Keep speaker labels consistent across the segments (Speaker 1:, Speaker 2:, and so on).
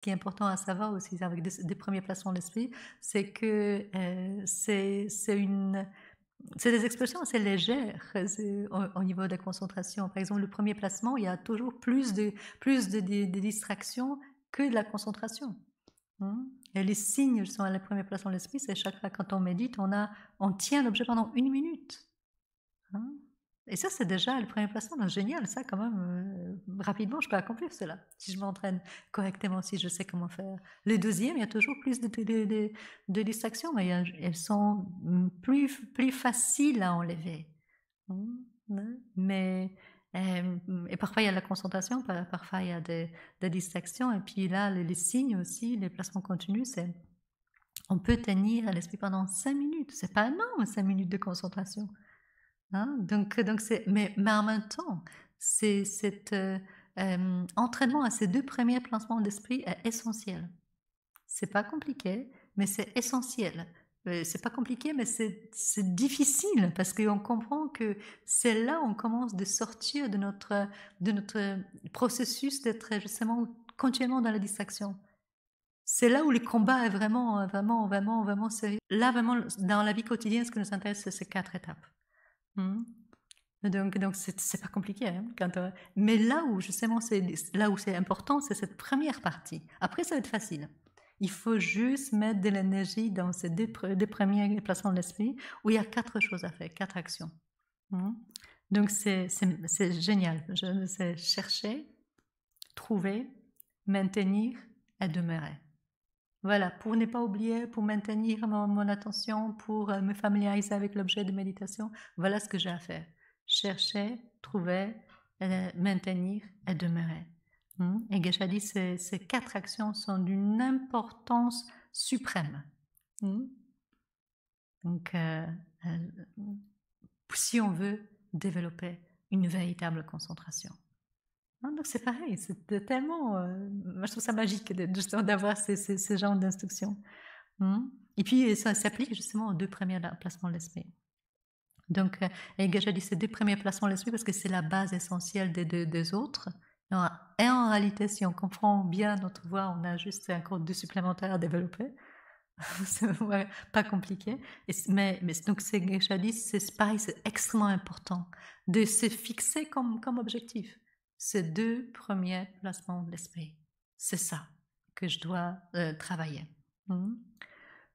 Speaker 1: qui est important à savoir aussi avec des premiers placements d'esprit, c'est que c'est des expressions assez légères au niveau de la concentration. Par exemple, le premier placement, il y a toujours plus de distractions que de la concentration. Hein. Et les signes sont à la première placement d'esprit, c'est chaque fois quand on médite, on tient l'objet pendant 1 minute. Hein. Et ça, c'est déjà le premier placement, donc génial, ça quand même, rapidement, je peux accomplir cela, si je m'entraîne correctement, si je sais comment faire. Le deuxième, il y a toujours plus de distractions, mais elles sont plus faciles à enlever. Ouais. Mais, et parfois il y a de la concentration, parfois il y a des distractions, et puis là, les signes aussi, les placements continus, c'est on peut tenir l'esprit pendant 5 minutes, c'est pas énorme 5 minutes de concentration. Hein, donc mais en même temps, cet entraînement à ces 2 premiers placements d'esprit est essentiel. C'est pas compliqué, mais c'est essentiel. C'est pas compliqué, mais c'est difficile parce qu'on comprend que c'est là où on commence de sortir de notre processus d'être justement continuellement dans la distraction. C'est là où le combat est vraiment sérieux. Là, vraiment, dans la vie quotidienne, ce qui nous intéresse, c'est ces 4 étapes. Mmh. Donc c'est pas compliqué, hein, mais là où justement là où c'est important, c'est cette première partie. Après, ça va être facile. Il faut juste mettre de l'énergie dans ces deux premiers placements de l'esprit où il y a 4 choses à faire, 4 actions. Mhm. Donc c'est génial. C'est chercher, trouver, maintenir et demeurer. Voilà, pour ne pas oublier, pour maintenir mon attention, pour me familiariser avec l'objet de méditation, voilà ce que j'ai à faire. Chercher, trouver, maintenir et demeurer. Et Geshe dit ces 4 actions sont d'une importance suprême. Donc, si on veut développer une véritable concentration. Donc c'est pareil, c'est tellement... moi je trouve ça magique justement d'avoir ces genres d'instructions. Et puis ça s'applique justement aux 2 premiers placements de l'esprit. Donc, et Geshe dit ces 2 premiers placements de l'esprit parce que c'est la base essentielle des autres. Et en réalité, si on comprend bien notre voie, on a juste encore 2 supplémentaires à développer. C'est pas compliqué. Mais donc Geshe dit, c'est pareil, c'est extrêmement important de se fixer comme objectif ces 2 premiers placements de l'esprit. C'est ça que je dois travailler.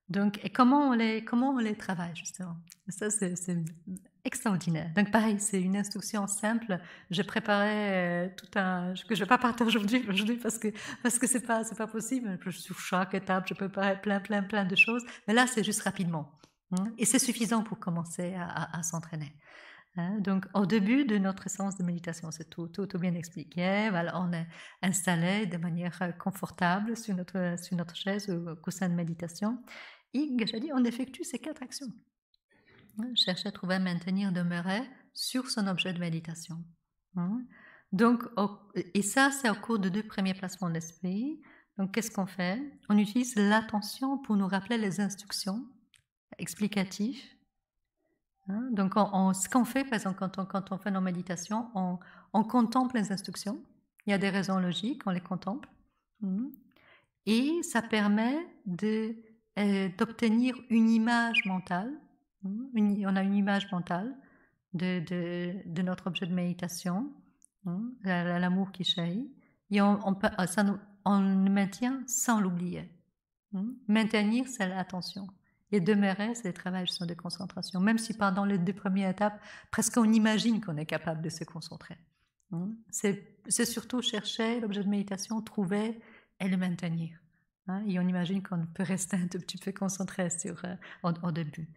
Speaker 1: Donc, et comment on les travaille justement? Ça, c'est extraordinaire. Donc, pareil, c'est une instruction simple. J'ai préparé tout que je vais pas partager aujourd'hui parce que c'est pas possible. Sur chaque étape, je préparais plein de choses. Mais là, c'est juste rapidement. Et c'est suffisant pour commencer à s'entraîner. Donc, au début de notre séance de méditation, c'est tout bien expliqué. Voilà, on est installé de manière confortable sur notre chaise ou coussin de méditation. Et Geshe dit, on effectue ces 4 actions. Chercher, trouver, maintenir, demeurer sur son objet de méditation. Donc, et ça, c'est au cours de 2 premiers placements d'esprit. Donc, qu'est-ce qu'on fait? On utilise l'attention pour nous rappeler les instructions explicatives. Donc, ce qu'on fait, par exemple, quand on fait nos méditations, on contemple les instructions. Il y a des raisons logiques, on les contemple. Et ça permet d'obtenir une image mentale. On a une image mentale de notre objet de méditation, l'amour qui jaillit. Et on le maintient sans l'oublier. Maintenir, c'est l'attention. Et demeurer, c'est le travail de concentration. Même si pendant les 2 premières étapes, presque on imagine qu'on est capable de se concentrer. C'est surtout chercher l'objet de méditation, trouver et le maintenir. Et on imagine qu'on peut rester un tout petit peu concentré au début.